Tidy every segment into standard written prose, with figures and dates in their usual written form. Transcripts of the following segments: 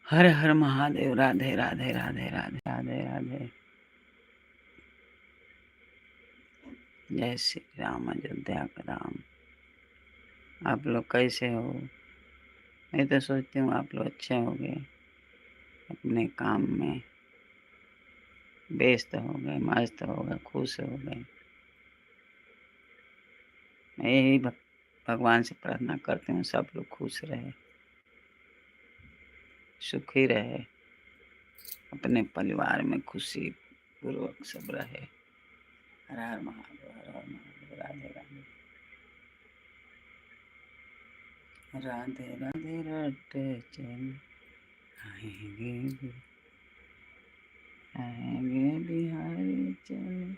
हर हर महादेव। राधे राधे राधे राधे राधे राधे। जय श्री राम, अयोध्या का राम। आप लोग कैसे हो? मैं तो सोचती हूँ आप लोग अच्छे होंगे, अपने काम में व्यस्त हो गए, मस्त हो गए, खुश हो गए। मैं यही भगवान से प्रार्थना करती हूँ सब लोग खुश रहे, सुखी रहे, अपने परिवार में खुशी पूर्वक सब रहे। हर हर महादेव, हर हर महादेव। राधे राधे राधे राधे। रटे चल आएंगे भी, आएंगे बिहारी चल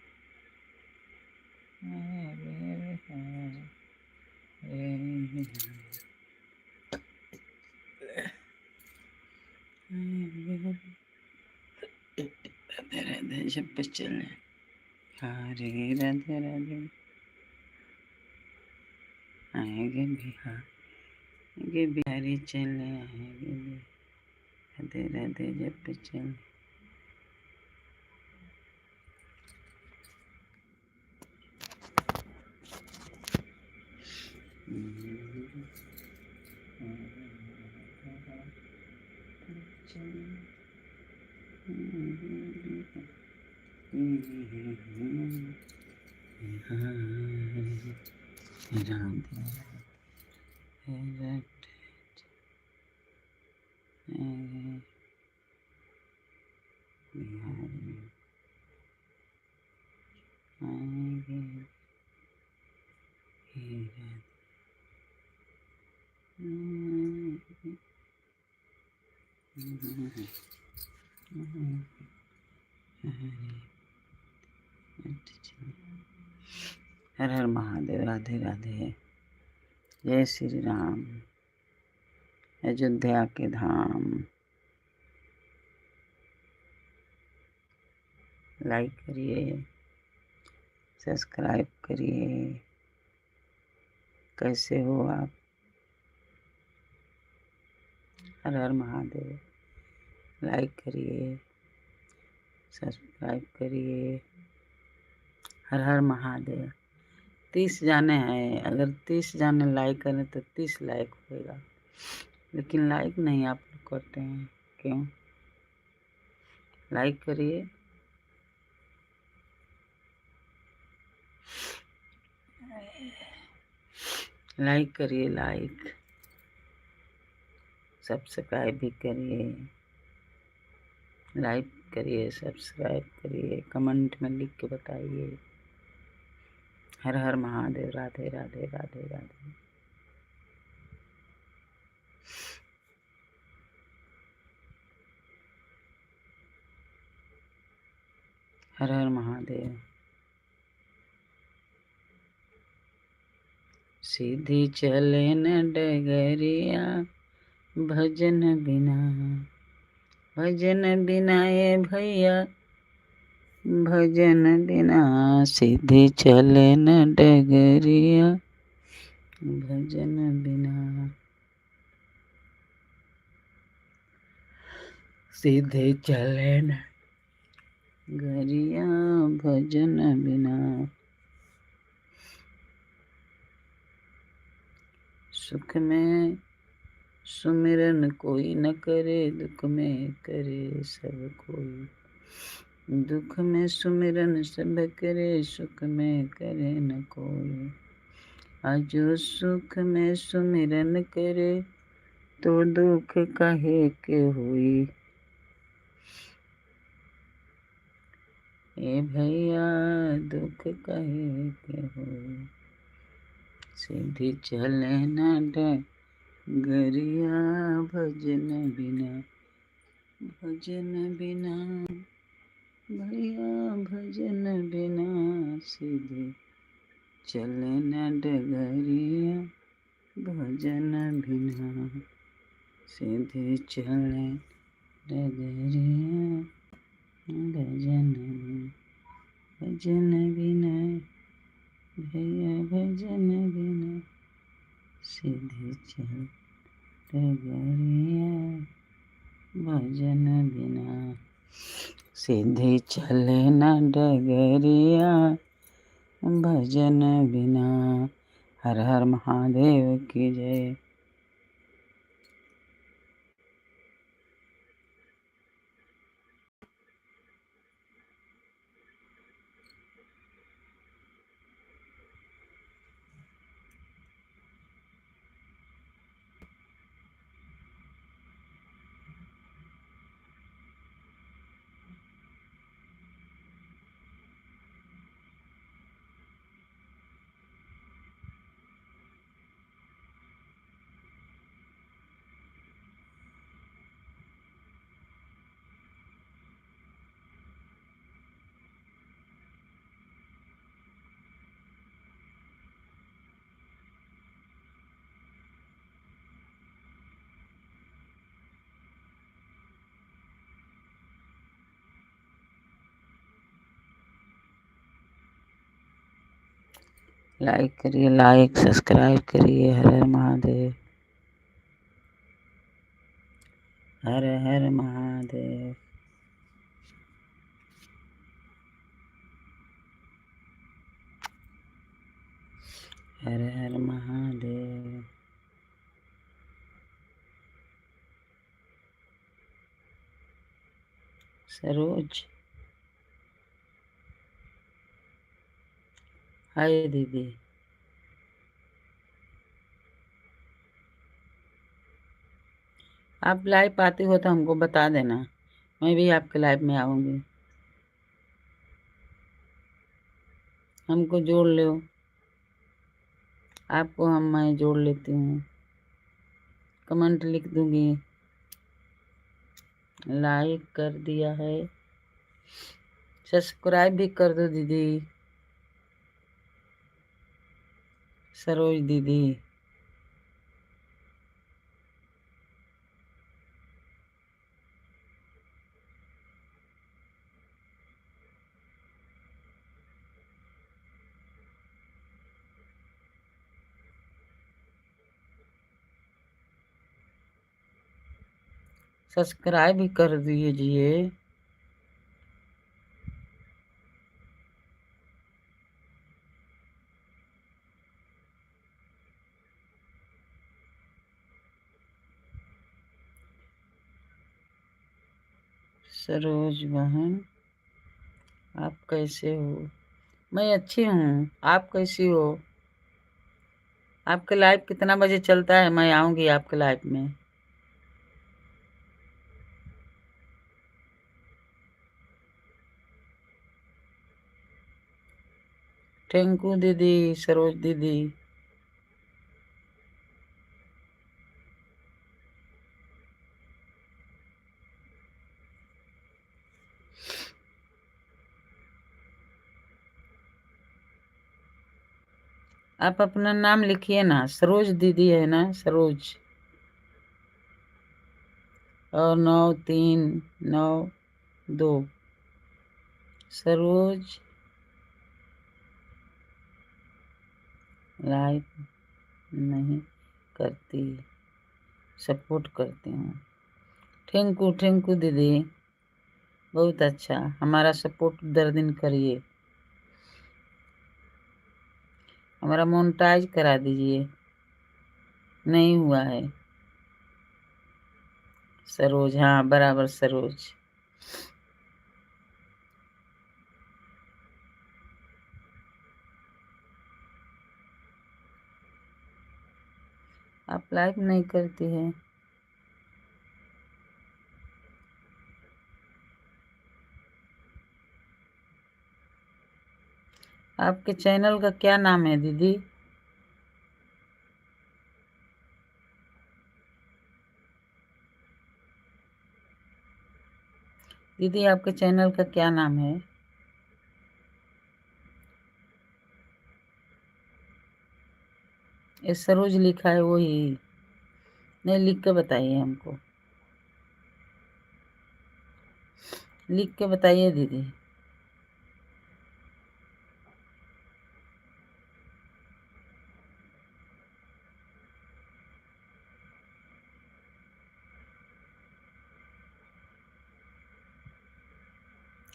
आएंगे बिहारी। राधे राधे जब पे चले हरे राधे राधे। आएंगे बिहार, आएंगे बिहारी चले आएंगे भी। राधे राधे जब पे चले। हर हर महादेव। राधे राधे। जय श्री राम, अयोध्या के धाम। लाइक करिए, सब्सक्राइब करिए। कैसे हो आप? हर हर महादेव। लाइक करिए, सब्सक्राइब करिए। हर हर महादेव। 30 जाने हैं, अगर 30 जाने लाइक करें तो 30 लाइक होगा, लेकिन लाइक नहीं आप लोग करते हैं, क्यों? लाइक करिए। लाइक करिए, लाइक सब्सक्राइब भी करिए। लाइक करिए, सब्सक्राइब करिए, कमेंट में लिख के बताइए। हर हर महादेव। राधे राधे राधे राधे। हर हर महादेव। सीधी चले न डगरिया भजन बिना, भजन बिना ये भैया, भजन बिना। सीधी चले न डगरिया भजन बिना। सीधे चले न गरिया भजन बिना। सुख में सुमिरन कोई न करे, दुख में करे सब कोई। दुख में सुमिरन सब करे, सुख में करे न कोई। आजो सुख में सुमिरन करे, तो दुख काहे के होई। ए भैया दुख काहे के होई। सीधी चले न डगरिया भजन बिना, भजन बिना भैया भजन बिना। सीधे चले न डगरिया भजन बिना। सीधे चले डगरिया भजन बिना, भजन बिना भैया भजन बिना। सीधे चले डगरिया सीधी चले न डगरिया भजन बिना। हर हर महादेव की जय। लाइक करिए, लाइक सब्सक्राइब करिए। हर हर महादेव, हर हर महादेव। हर हर महादेव। सरोज, हाय दीदी। आप लाइव आती हो तो हमको बता देना, मैं भी आपके लाइव में आऊँगी। हमको जोड़ लो, आपको मैं जोड़ लेती हूँ। कमेंट लिख दूँगी। लाइक कर दिया है, सब्सक्राइब भी कर दो दीदी। सरोज दीदी, सब्सक्राइब भी कर दीजिए। सरोज बहन, आप कैसे हो? मैं अच्छी हूँ, आप कैसी हो? आपके लाइव कितना बजे चलता है? मैं आऊँगी आपके लाइव में। थैंक यू दीदी, सरोज दीदी। आप अपना नाम लिखिए ना, सरोज दीदी है ना? सरोज। और 9392 सरोज। लाइक नहीं करती, सपोर्ट करती हूँ। थैंक यू दीदी, बहुत अच्छा। हमारा सपोर्ट दर दिन करिए, हमारा मोनेटाइज करा दीजिए। नहीं हुआ है। सरोज, हाँ बराबर सरोज। आप लाइक नहीं करती है। आपके चैनल का क्या नाम है दीदी? दीदी आपके चैनल का क्या नाम है? ये सरोज लिखा है वही? नहीं, लिख के बताइए हमको, लिख के बताइए दीदी।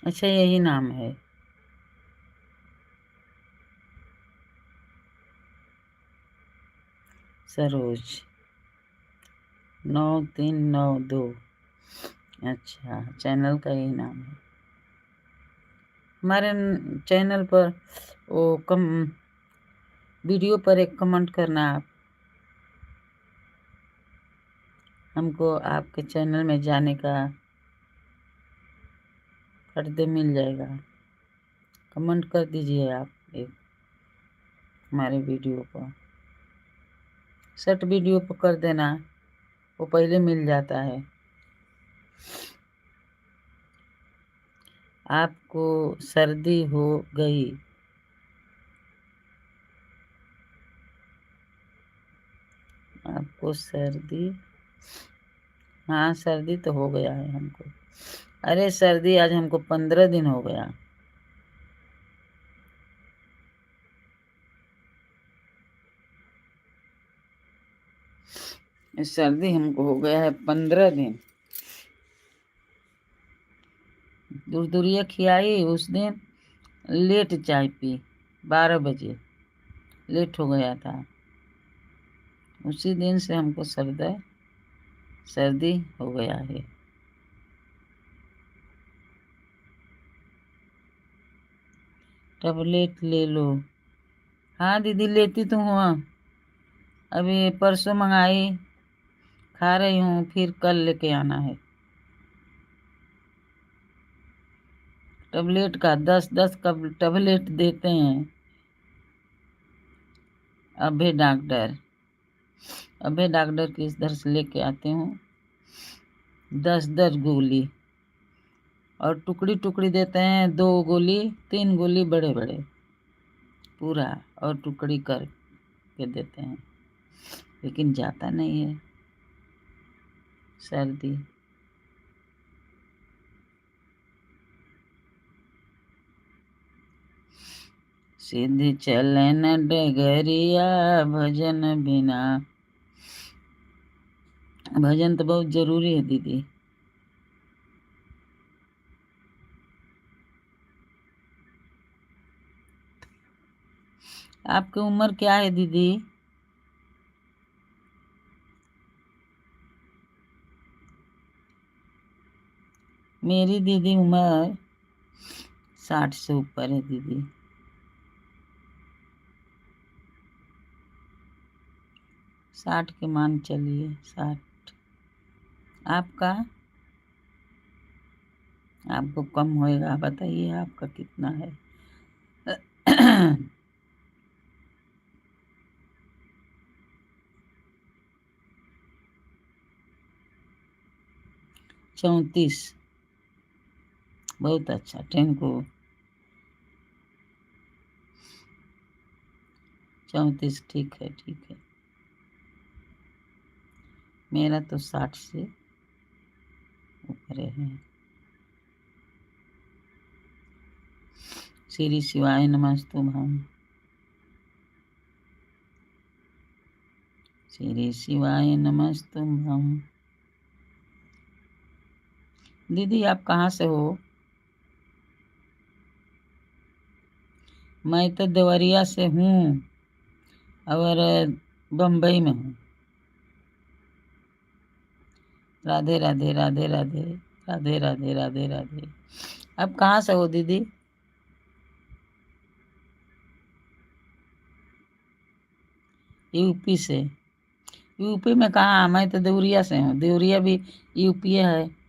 अच्छा, यही नाम है। सरोज 9392। अच्छा, चैनल का यही नाम है। हमारे चैनल पर वो वीडियो पर एक कमेंट करना आप, हमको आपके चैनल में जाने का पर्दे मिल जाएगा। कमेंट कर दीजिए आप एक हमारे वीडियो पर, शॉर्ट वीडियो पर कर देना, वो पहले मिल जाता है। आपको सर्दी हो गई? आपको सर्दी? हाँ, सर्दी तो हो गया है हमको। अरे सर्दी आज हमको 15 दिन हो गया। सर्दी हमको हो गया है 15 दिन। दूरिया खिलाई उस दिन, लेट चाय पी, 12 बजे लेट हो गया था। उसी दिन से हमको सर्दी हो गया है। टैबलेट ले लो। हाँ दीदी, लेती तो हूँ। अभी परसों मंगाई, खा रही हूँ, फिर कल लेके आना है। टैबलेट का 10-10 का टैबलेट देते हैं अभय डॉक्टर की इधर से लेके आते हूँ। 10-10 गोली, और टुकड़ी टुकड़ी देते हैं, 2 गोली 3 गोली बड़े बड़े पूरा, और टुकड़ी कर के देते हैं, लेकिन जाता नहीं है सर्दी। सीधी चलन डगरिया भजन बिना। भजन तो बहुत जरूरी है दीदी। आपकी उम्र क्या है दीदी? मेरी दीदी उम्र 60 से ऊपर है दीदी। 60 के मान चलिए, 60। आपका? आपको कम होएगा, बताइए आपका कितना है? 34। बहुत अच्छा, टेंको 34, ठीक है ठीक है। मेरा तो 60 से ऊपर है। श्री शिवाय नमस्तुभ्यं। श्री शिवाय नमस्तुभ्यं। दीदी आप कहाँ से हो? मैं तो देवरिया से हूँ, और बम्बई में हूँ। राधे राधे राधे राधे राधे राधे राधे राधे। आप कहाँ से हो दीदी? यूपी से? यूपी में कहाँ? मैं तो देवरिया से हूँ, देवरिया भी यूपी है।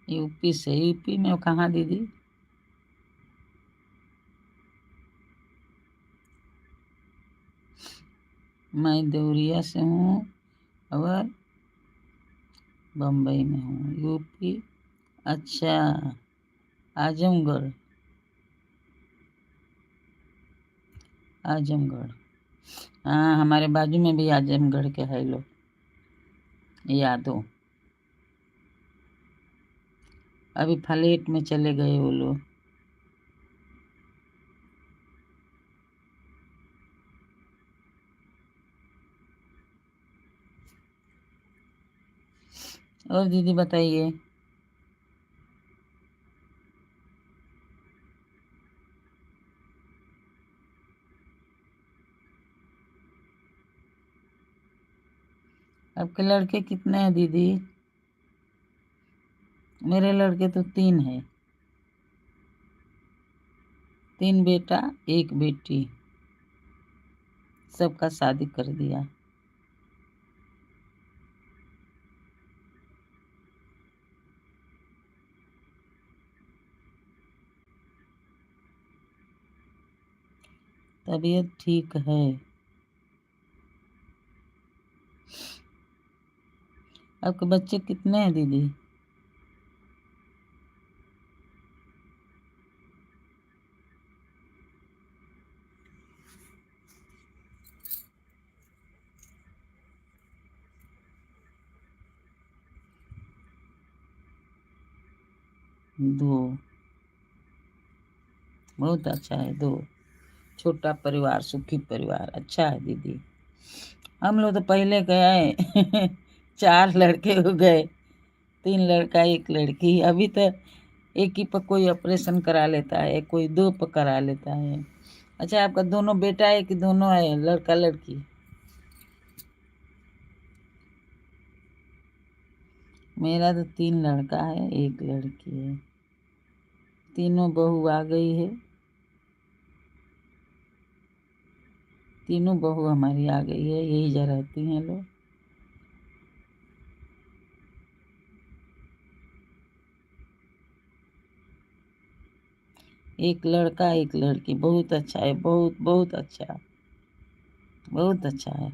यूपी से? यूपी में कहाँ दीदी? मैं देवरिया से हूँ और बम्बई में हूँ। यूपी? अच्छा, आजमगढ़। आजमगढ़, हाँ हमारे बाजू में भी आजमगढ़ के है लोग, यादव। अभी फ्लैट में चले गए वो लोग। और दीदी बताइए। आपके लड़के कितने हैं दीदी? मेरे लड़के तो 3 है, 3 बेटा 1 बेटी, सबका शादी कर दिया। तबीयत ठीक है। आपके बच्चे कितने हैं दीदी? 2। बहुत अच्छा है, 2। छोटा परिवार, सुखी परिवार अच्छा है दीदी। हम लोग तो पहले गए 4 लड़के हो गए, 3 लड़का 1 लड़की। अभी तो एक ही पर कोई ऑपरेशन करा लेता है, कोई 2 पर करा लेता है। अच्छा, आपका दोनों बेटा है कि दोनों है, लड़का लड़की? मेरा तो 3 लड़का है 1 लड़की है। तीनों बहू आ गई है, तीनों बहू हमारी आ गई है, यही जा रहती हैं लोग। एक लड़का 1 लड़की, बहुत अच्छा है, बहुत बहुत अच्छा, बहुत अच्छा है।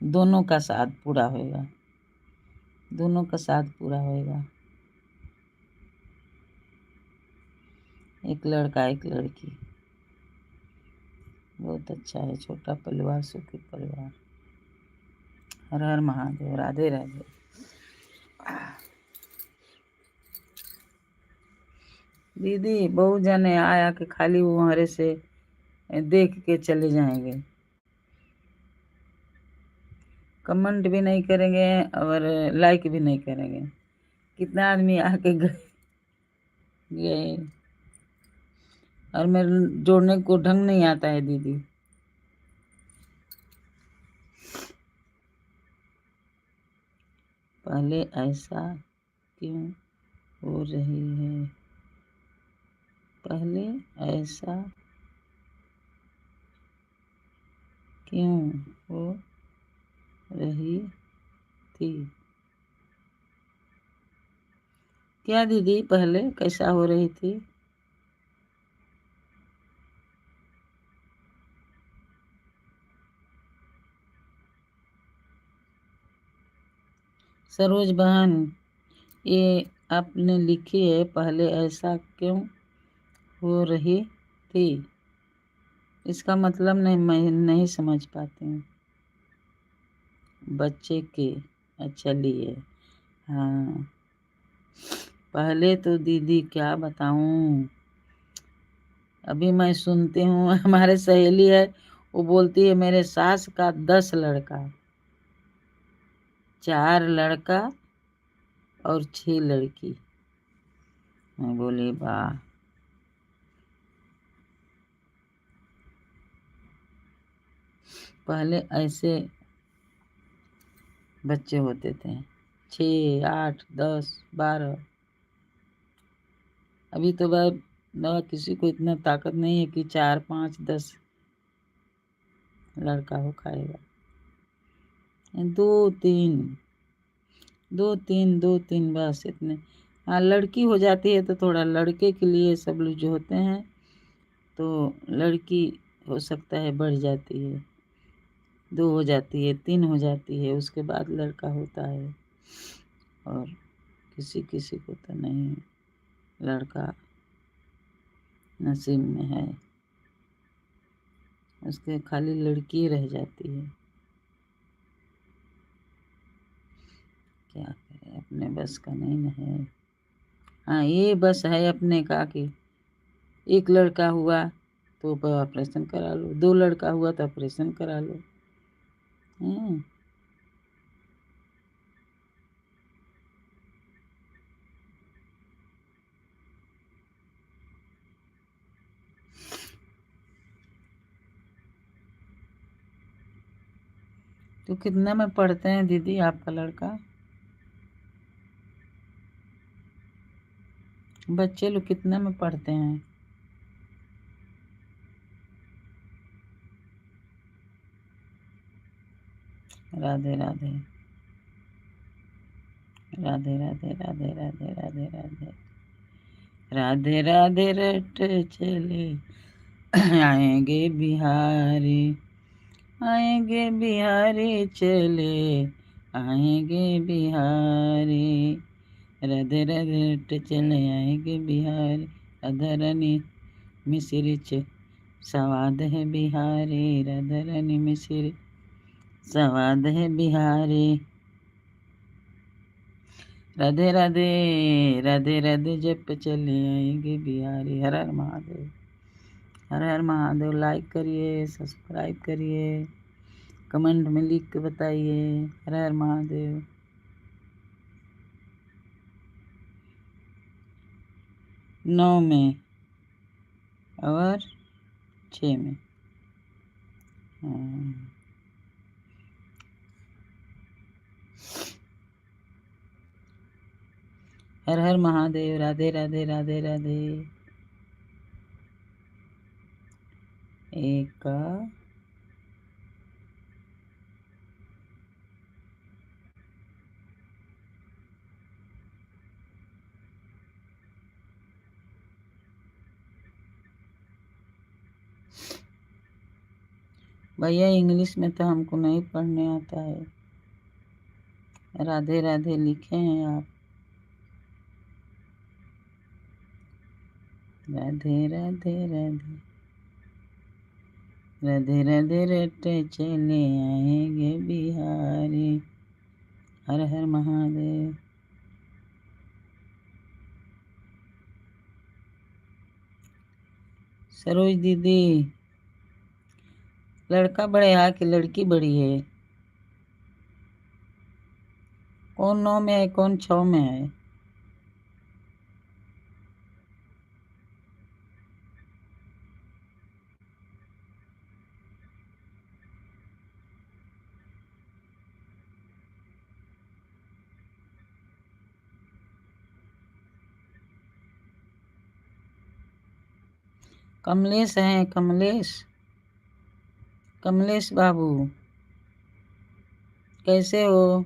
दोनों का साथ पूरा होएगा, दोनों का साथ पूरा होएगा। 1 लड़का 1 लड़की, बहुत अच्छा है। छोटा परिवार, सुखी परिवार। हर हर महादेव, राधे राधे। दीदी बहुत जने आया कि खाली वो हमारे से देख के चले जाएंगे, कमेंट भी नहीं करेंगे और लाइक भी नहीं करेंगे। कितना आदमी आके गए और मेरे जोड़ने को ढंग नहीं आता है दीदी। पहले ऐसा क्यों हो रही है? पहले ऐसा क्यों हो रही थी? क्या दीदी पहले कैसा हो रही थी? सरोज बहन, ये आपने लिखी है पहले ऐसा क्यों हो रही थी, इसका मतलब नहीं, मैं नहीं समझ पाती हूँ। बच्चे के, अच्छा लिए। हाँ, पहले तो दीदी क्या बताऊँ, अभी मैं सुनती हूँ हमारे सहेली है, वो बोलती है मेरे सास का 10 लड़का, 4 लड़का और 6 लड़की। मैं बोली वाह। पहले ऐसे बच्चे होते थे, 6 8 10 12। अभी तो किसी को इतना ताकत नहीं है कि 4 5 10 लड़का हो खाएगा। 2 3, 2 3 2 3 बस इतने। हाँ, लड़की हो जाती है तो थोड़ा लड़के के लिए सब लोग जो होते हैं, तो लड़की हो सकता है बढ़ जाती है, 2 हो जाती है, 3 हो जाती है, उसके बाद लड़का होता है। और किसी किसी को तो नहीं, लड़का नसीब में है, उसके खाली लड़की रह जाती है। क्या करें, अपने बस का नहीं न है। हाँ, ये बस है अपने का कि 1 लड़का हुआ तो ऑपरेशन करा लो, 2 लड़का हुआ तो ऑपरेशन करा लो। तो कितना में पढ़ते हैं दीदी आपका लड़का? बच्चे लोग कितना में पढ़ते हैं? राधे राधे राधे राधे राधे राधे राधे राधे राधे राधे रट चले आएंगे बिहारी, आएंगे बिहारी चले आएंगे बिहारी, राधे राधे रट चले आएंगे बिहारी, राधा रानी मिश्री स्वाद है बिहारी, राधा रानी मिश्री स्वाद है बिहारी, राधे राधे राधे राधे जप चले आएंगे बिहारी। हर हर महादेव, हर हर महादेव। लाइक करिए, सब्सक्राइब करिए, कमेंट में लिख के बताइए। हर हर महादेव। 9 में और 6 में। हाँ। हर हर महादेव। राधे राधे राधे राधे। एक भैया इंग्लिश में तो हमको नहीं पढ़ने आता है। राधे राधे लिखे हैं आप। राधे राधे राधे राधे राधे रटे चले आएंगे बिहारी। हर हर महादेव। सरोज दीदी, लड़का बड़े है कि लड़की बड़ी है? कौन 9 में है, कौन 6 में है? कमलेश हैं, कमलेश, कमलेश बाबू कैसे हो?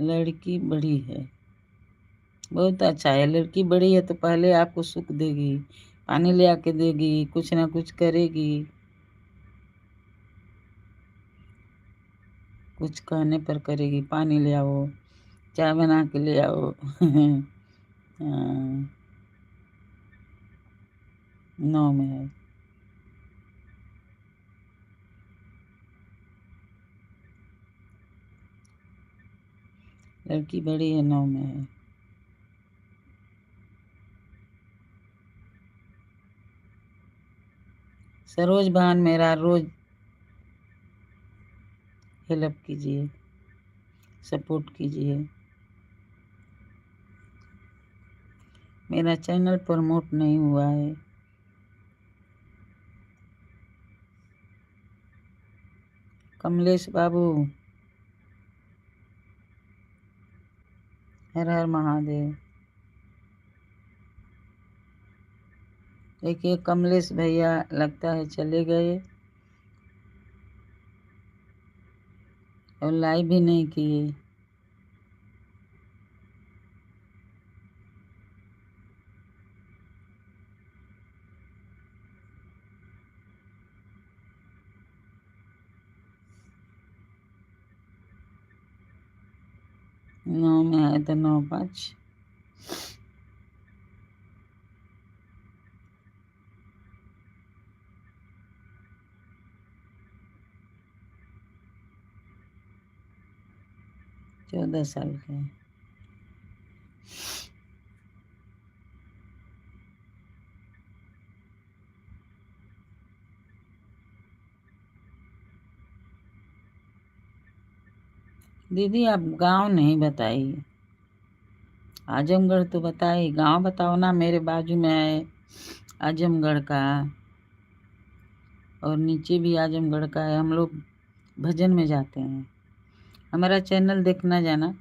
लड़की बड़ी है, बहुत अच्छा है। लड़की बड़ी है तो पहले आपको सुख देगी, पानी ले आके देगी, कुछ ना कुछ करेगी, कुछ कहने पर करेगी। पानी ले आओ, चाय बना के ले आओ। हाँ, 9 में है। लड़की बड़ी है, 9 में है। सरोज बहन मेरा रोज हेल्प कीजिए, सपोर्ट कीजिए। मेरा चैनल प्रमोट नहीं हुआ है। कमलेश बाबू, हर हर महादेव। देखिए कमलेश भैया लगता है चले गए और लाइव भी नहीं किए। नौ में है तो 9 5। चौदह साल के हैं। दीदी आप गांव नहीं बताइए, आजमगढ़ तो बताइए, गांव बताओ ना। मेरे बाजू में है आजमगढ़ का। और नीचे भी आजमगढ़ का है। हम लोग भजन में जाते हैं। हमारा चैनल देखना जाना,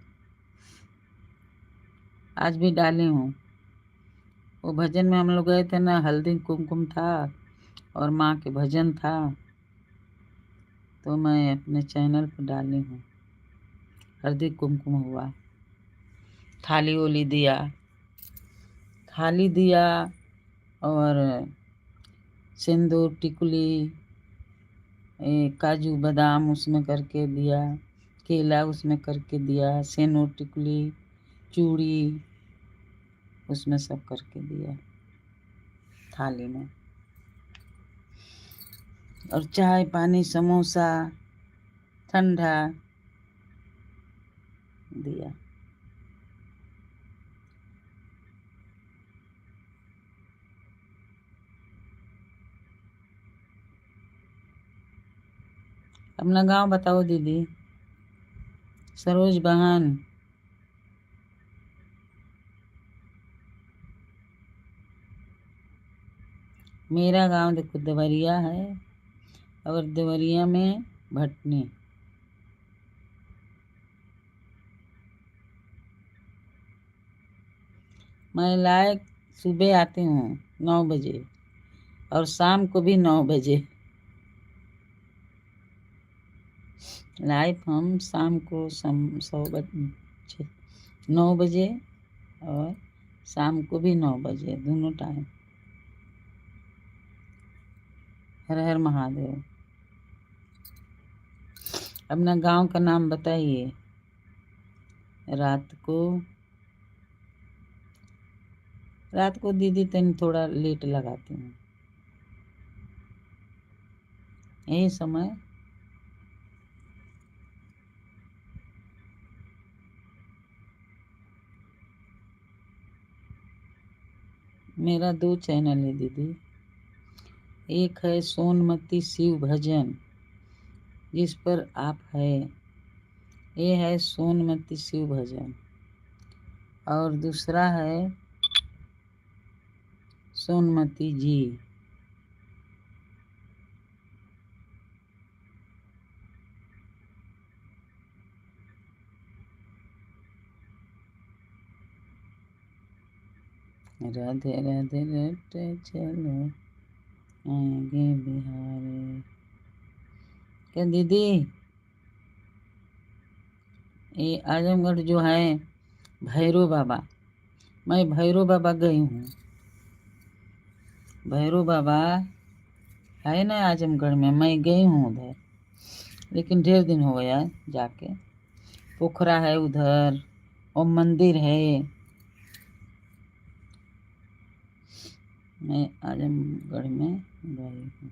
आज भी डाली हूँ। वो भजन में हम लोग गए थे ना, हल्दी कुमकुम था और माँ के भजन था, तो मैं अपने चैनल पर डाली हूँ। हल्दी कुमकुम हुआ, थाली ओली दिया, थाली दिया और सिंदूर टिकुली, काजू बादाम उसमें करके दिया, केला उसमें करके दिया, सिंदूर टिकुली चूड़ी उसमें सब करके दिया थाली में, और चाय पानी समोसा ठंडा दिया। अपना गांव बताओ दीदी, सरोज बहन। मेरा गांव देखो देवरिया है, और देवरिया में भटनी। मैं लाइव सुबह आती हूँ 9 बजे और शाम को भी 9 बजे। लाइव हम शाम को 9 बजे और शाम को भी 9 बजे, दोनों टाइम। हर हर महादेव। अपना गांव का नाम बताइए। रात को दीदी तन थोड़ा लेट लगाती हूँ, यही समय। मेरा 2 चैनल है दीदी। एक है सोनमती शिव भजन, जिस पर आप है, ये है सोनमती शिव भजन। और दूसरा है सोनमती जी। राधे राधे रटे चलो आगे बिहारी। क्या दीदी, ये आजमगढ़ जो है भैरव बाबा, मैं भैरव बाबा गई हूँ। भैरव बाबा है ना आजमगढ़ में, मैं गई हूँ उधर, लेकिन ढेर दिन हो गया जाके। पोखरा है उधर और मंदिर है। मैं आजमगढ़ में गई हूँ।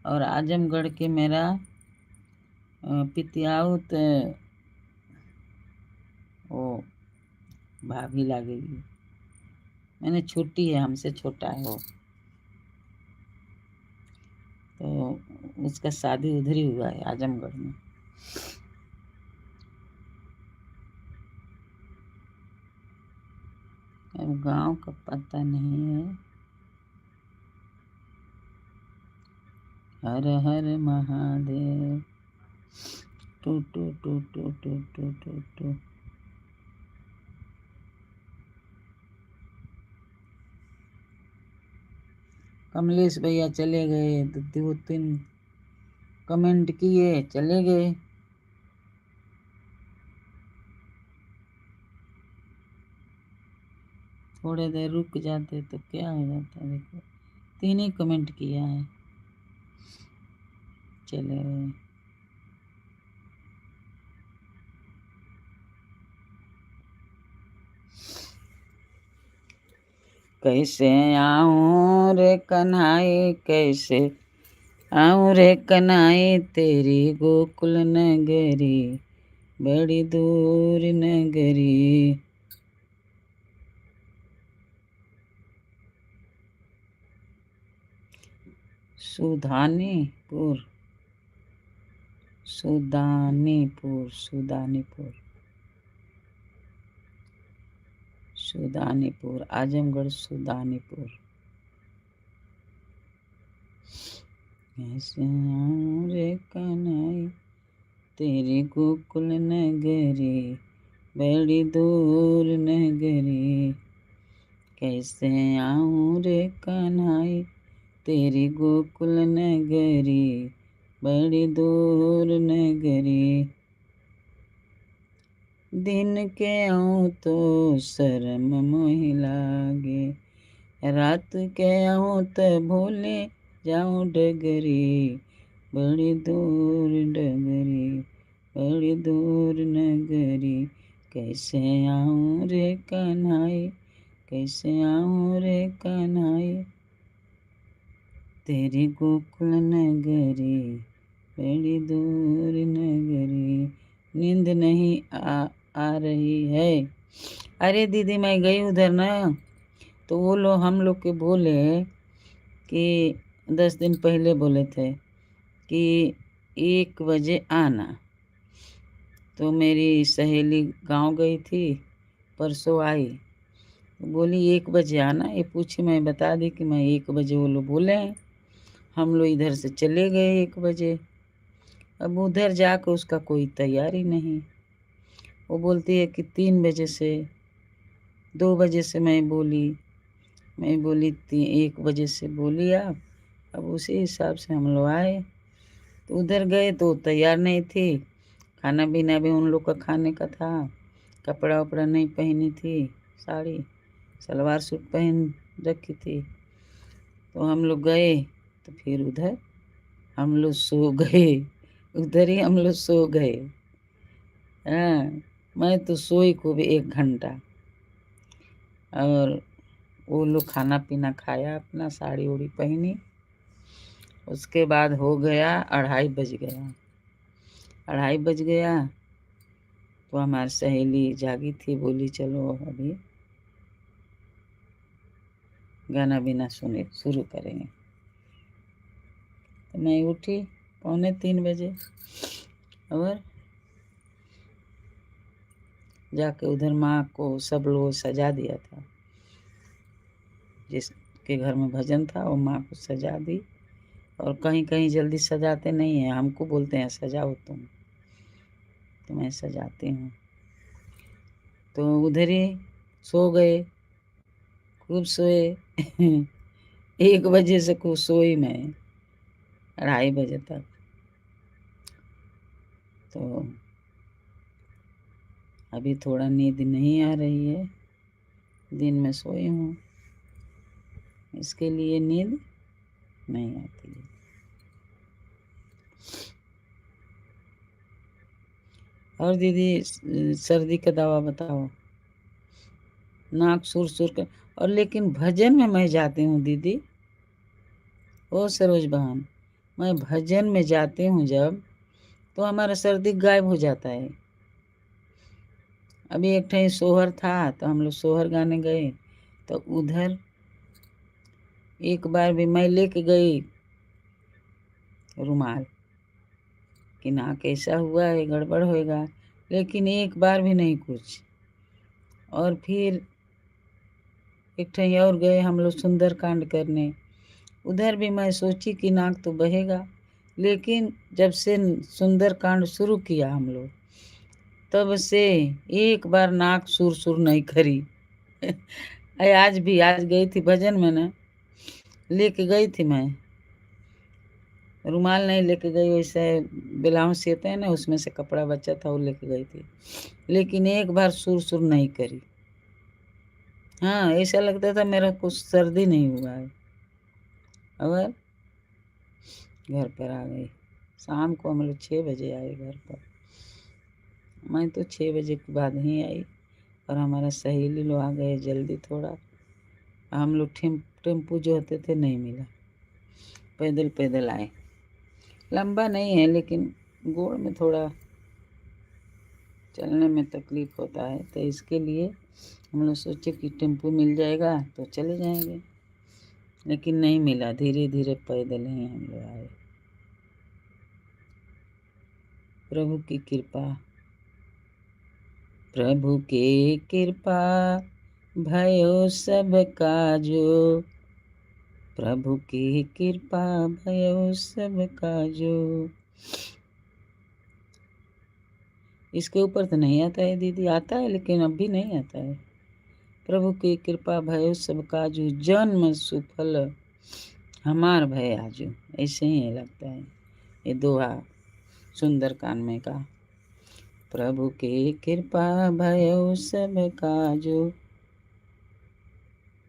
और आजमगढ़ के मेरा पितियाउत वो भाभी लगेगी, मैंने छोटी है, हमसे छोटा है वो, तो उसका शादी उधर ही हुआ है आजमगढ़ में। अब गांव का पता नहीं है। हर हर महादेव। टू टू टू टू टू टू टू टू। कमलेश भैया चले गए, तो 2-3 कमेंट किए चले गए। थोड़े देर रुक जाते तो क्या हो जाता। देखो 3 ही कमेंट किया है, चले गए। कैसे आऊं रे कन्हाई, कैसे आऊं रे कन्हाई, तेरी गोकुल नगरी बड़ी दूर नगरी। सुधानीपुर, सुदानीपुर, सुदानीपुर, सुदानीपुर, आजमगढ़ सुदानीपुर। कैसे आऊं रे कन्हैया तेरी गोकुल नगरी बड़ी दूर नगरी। कैसे आऊं रे कन्हैया तेरी गोकुल नगरी बड़ी दूर नगरी। दिन के आऊं तो शर्म मोहि लागे रात के आऊं तो भूले जाऊं डगरी बड़ी दूर डगरी बड़ी दूर नगरी। कैसे आऊं रे कन्हैया कैसे आऊं रे कन्हैया तेरी गोकुल नगरी बड़ी दूर नगरी। नींद नहीं आ रही है। अरे दीदी मैं गई उधर ना, तो वो लोग हम लोग के बोले कि 10 दिन पहले बोले थे कि 1 बजे आना। तो मेरी सहेली गांव गई थी, परसों आई, बोली 1 बजे आना। ये पूछी, मैं बता दी कि मैं 1 बजे वो लोग बोले हैं। हम लोग इधर से चले गए 1 बजे। अब उधर जाकर उसका कोई तैयारी नहीं। वो बोलती है कि 3 बजे से, 2 बजे से मैं बोली 1 बजे से बोली आप। अब उसी हिसाब से हम लोग आए। तो उधर गए तो तैयार नहीं थी। खाना पीना भी उन लोग का खाने का था। कपड़ा वपड़ा नहीं पहनी थी, साड़ी सलवार सूट पहन रखी थी। तो हम लोग गए तो फिर उधर हम लोग सो गए। उधर ही हम लोग सो गए। हाँ, मैं तो सोई को भी 1 घंटा। और वो लोग खाना पीना खाया, अपना साड़ी उड़ी पहनी। उसके बाद हो गया 2:30 बज गया। 2:30 बज गया तो हमारी सहेली जागी थी, बोली चलो अभी गाना बिना सुने शुरू करेंगे। तो मैं उठी 2:45 बजे और जाके उधर माँ को सब लोग सजा दिया था। जिसके घर में भजन था वो माँ को सजा दी। और कहीं कहीं जल्दी सजाते नहीं हैं, हमको बोलते हैं सजाओ तुम, तो मैं सजाती हूँ। तो उधर ही सो गए, खूब सोए। 1 बजे से खूब सोई मैं 2:30 बजे तक। तो अभी थोड़ा नींद नहीं आ रही है, दिन में सोई हूँ, इसके लिए नींद नहीं आती है। और दीदी सर्दी का दवा बताओ। नाक सुर सुर कर, और लेकिन भजन में मैं जाती हूँ दीदी, ओ सरोज बहन, मैं भजन में जाती हूँ जब, तो हमारा सर्दी गायब हो जाता है। अभी एक ठे सोहर था तो हम लोग सोहर गाने गए। तो उधर एक बार भी मैं लेके गई रुमाल कि ना कैसा हुआ है, गड़बड़ होएगा, लेकिन एक बार भी नहीं कुछ। और फिर एक ठे और गए हम लोग सुंदरकांड करने। उधर भी मैं सोची कि नाक तो बहेगा, लेकिन जब से सुंदरकांड शुरू किया हम लोग, तब से एक बार नाक सुर सुर नहीं करी। आज भी, आज गई थी भजन में ना, लेके गई थी मैं रुमाल, नहीं लेके गई, वैसे ब्लाउज सीते हैं ना उसमें से कपड़ा बचा था वो लेके गई थी, लेकिन एक बार सुर सुर नहीं करी। हाँ, ऐसा लगता था मेरा कुछ सर्दी नहीं हुआ है। और घर पर आ गई शाम को, हम लोग 6 बजे आए घर पर। मैं तो 6 बजे के बाद ही आई, और हमारा सहेली लोग आ गए जल्दी थोड़ा। हम लोग टेम्पू जो होते थे नहीं मिला, पैदल पैदल आए। लंबा नहीं है लेकिन गोड़ में थोड़ा चलने में तकलीफ होता है, तो इसके लिए हम लोग सोचे कि टेम्पू मिल जाएगा तो चले जाएंगे, लेकिन नहीं मिला। धीरे धीरे पैदल ही हम लोग आए। प्रभु की कृपा, प्रभु के कृपा भयो सब काजो, प्रभु की कृपा भयो सब काजो। इसके ऊपर तो नहीं आता है दीदी, आता है लेकिन अब भी नहीं आता है। प्रभु की कृपा भयो सब काजू, जन्म सुफल हमार भय आजू। ऐसे ही लगता है ये दोहा सुंदरकांड में का। प्रभु की कृपा भयो सब काजू,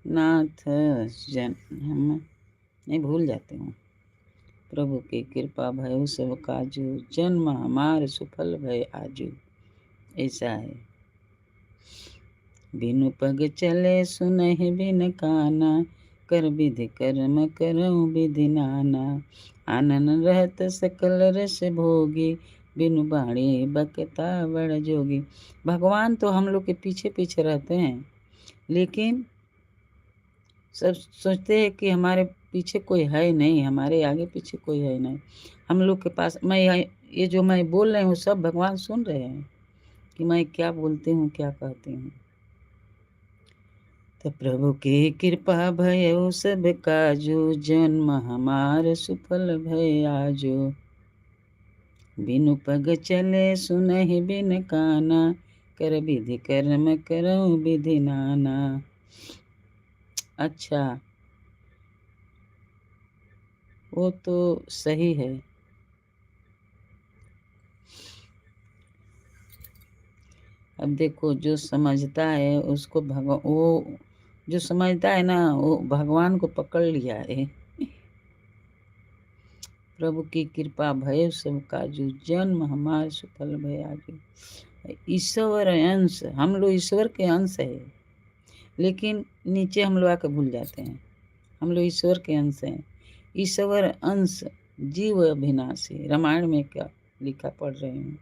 नाथ जन हम नहीं भूल जाते हूँ। प्रभु की कृपा भयो सब काजू, जन्म हमार सुफल भय आजू। ऐसा है। बिनु पग चले सुनहि बिन काना, कर विधि कर्म करऊँ विधि नाना। आनन रहत सकल रस भोगी, बिनु बाणी बकता बड़ जोगी। भगवान तो हम लोग के पीछे पीछे रहते हैं, लेकिन सब सोचते हैं कि हमारे पीछे कोई है नहीं, हमारे आगे पीछे कोई है नहीं। हम लोग के पास ये जो मैं बोल रही हूँ सब भगवान सुन रहे हैं कि मैं क्या बोलती हूँ, क्या कहती हूँ। तो प्रभु की कृपा भयो सब काजू, जन्म हमार सुफल भय आजो। बिनु पग चले सुनहि बिन काना, कर विधि कर्म करऊँ विधि नाना। अच्छा, वो तो सही है। अब देखो जो समझता है उसको वो जो समझता है ना वो भगवान को पकड़ लिया है। प्रभु की कृपा भय सब काजू, जन्म हमार सुफल भय आजू। ईश्वर अंश, हम लोग ईश्वर के अंश है, लेकिन नीचे हम लोग आके भूल जाते हैं हम लोग ईश्वर के अंश हैं। ईश्वर अंश जीव अविनाशी, रामायण में क्या लिखा पढ़ रहे हैं।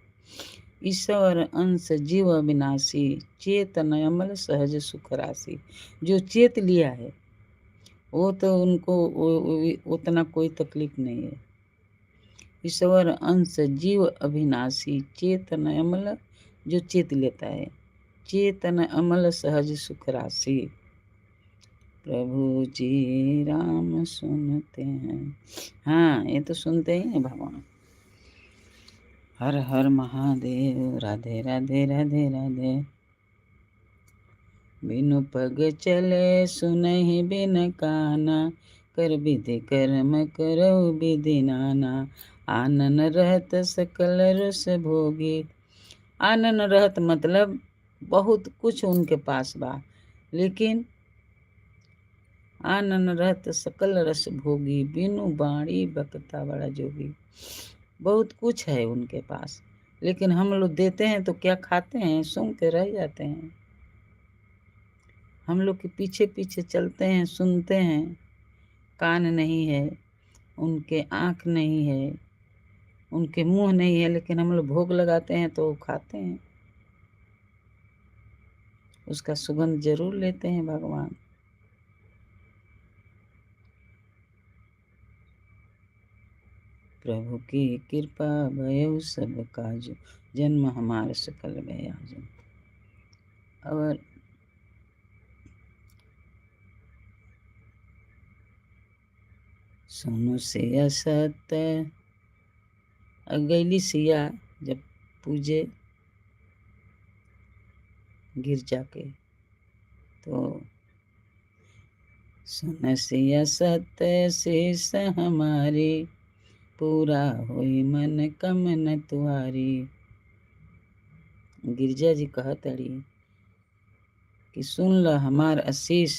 ईश्वर अंश जीव अविनाशी, चेतन अमल सहज सुख राशि। जो चेत लिया है वो तो उनको उतना कोई तकलीफ नहीं है। ईश्वर अंश जीव अविनाशी, चेतन अमल, जो चेत लेता है, चेतन अमल सहज सुख राशि। प्रभु जी राम सुनते हैं। हाँ, ये तो सुनते ही हैं भगवान। हर हर महादेव, राधे राधे राधे राधे। बिनु पग चले सुनहि बिन काना, कर विधि कर्म करो विधि नाना। आनन रहत सकल रस भोगी। आनन रहत मतलब बहुत कुछ उनके पास बा, लेकिन आनन रहत सकल रस भोगी, बिनु बाणी बकता बड़ा जोगी। बहुत कुछ है उनके पास, लेकिन हम लोग देते हैं तो क्या खाते हैं, सूंघ के रह जाते हैं। हम लोग के पीछे पीछे चलते हैं, सुनते हैं, कान नहीं है उनके, आँख नहीं है उनके, मुंह नहीं है, लेकिन हम लोग भोग लगाते हैं तो खाते हैं, उसका सुगंध जरूर लेते हैं भगवान। प्रभु की कृपा भयो सब काजू, जन्म हमार सकल भय आजू। और सुनो सिया सत, गैली सिया जब पूजे गिरजा के, तो सुन सिया सत शेष हमारी, पूरा होई मन कमन तुहारी। गिरजा जी कहतड़ी कि सुन ल हमार आशीष,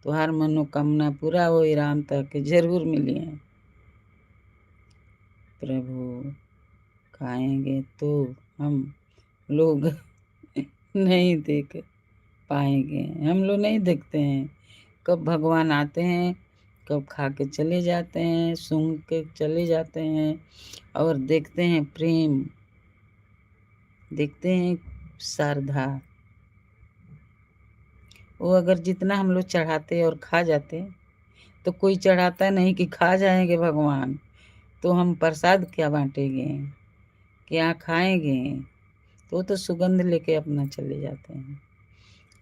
तुहार मनोकामना पूरा होई, राम तक जरूर मिली है। प्रभु खाएंगे तो हम लोग नहीं देख पाएंगे, हम लोग नहीं देखते हैं कब भगवान आते हैं, कब खा के चले जाते हैं, सूंघ के चले जाते हैं, और देखते हैं प्रेम, देखते हैं श्रद्धा। वो अगर जितना हम लोग चढ़ाते और खा जाते, तो कोई चढ़ाता नहीं कि खा जाएंगे भगवान, तो हम प्रसाद क्या बांटेंगे, क्या खाएंगे। तो वो तो सुगंध लेके अपना चले जाते हैं,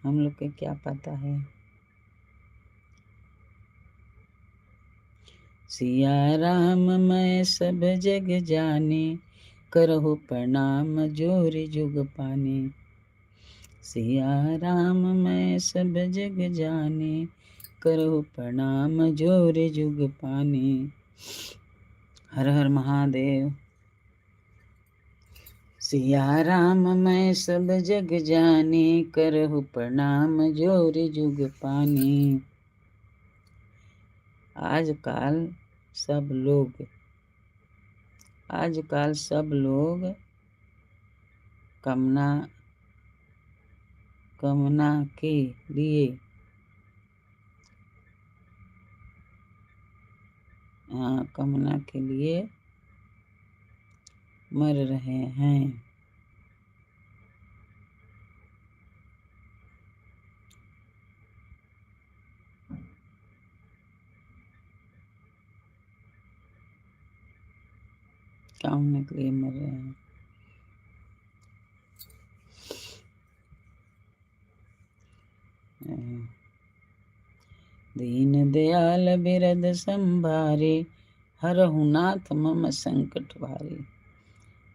हम लोग के क्या पता है। सिया राम मैं सब जग जाने, करहु प्रणाम जोर जुग पाने। सिया राम मैं सब जग जाने, करहु प्रणाम जोर जुग पाने। हर हर महादेव। सिया राम मैं सब जग जाने, करहु प्रणाम जोर जुग पाने। आजकल सब लोग कामना के लिए कामना के लिए मर रहे हैं। कामना के लिए मर रहे हैं। दीन दयाल बिरद संभारे, हरहु नाथ मम संकट भारे।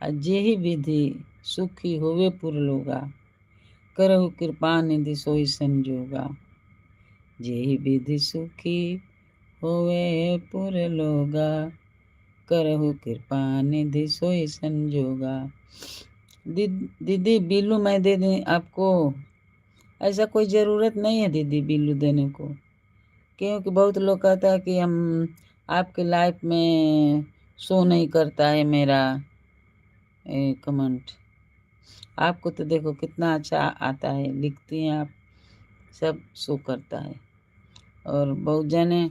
अजेहि विधि सुखी होवे पुर लोगा, करहु कृपा निधि सोई संजोगा। जेहि विधि सुखी होवे पुर लोगा, करहु कृपा निधि सोई संजोगा। दीदी बिल्लू मैं दे दें आपको, ऐसा कोई ज़रूरत नहीं है दीदी बिल्लू देने को, क्योंकि बहुत लोग कहता है कि हम आपके लाइफ में शो नहीं करता है मेरा कमेंट। आपको तो देखो कितना अच्छा आता है, लिखती हैं आप, सब शो करता है। और बहुत जने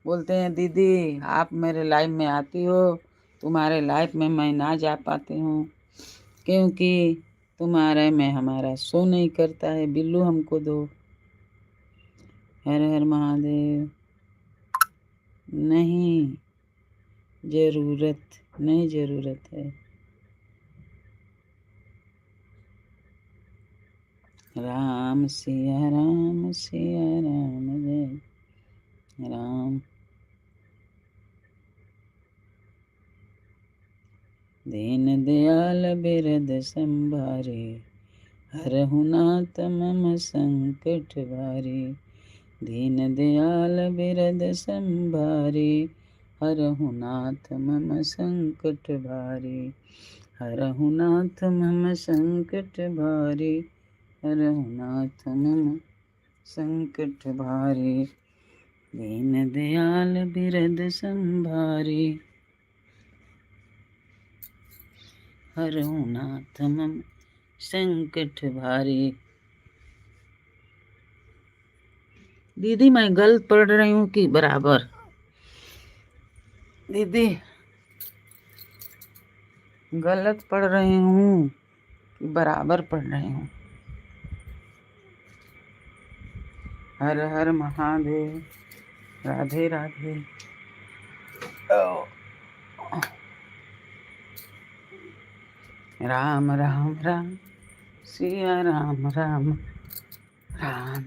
बोलते हैं दीदी आप मेरे लाइफ में आती हो, तुम्हारे लाइफ में मैं ना जा पाती हूँ क्योंकि तुम्हारे में हमारा शो नहीं करता है। बिल्लू हमको दो। हर हर महादेव। नहीं ज़रूरत है। राम सिया राम जय राम। दीन दयाल बिरद संभारे, हरहु नाथ मम संकट भारे। दीन दयाल बिरद संभारे, हरहु नाथ मम संकट भारे। हरहु नाथ मम संकट भारे, हरहु नाथ मम संकट भारे। दीन दयाल बिरद संभारे, हरहु नाथ मम संकट भारे। दीदी मैं गलत पढ़ रही हूँ कि बराबर? दीदी गलत पढ़ रही हूँ कि बराबर पढ़ रही हूँ? हर हर महादेव। राधे राधे। राम राम राम सिया राम राम राम।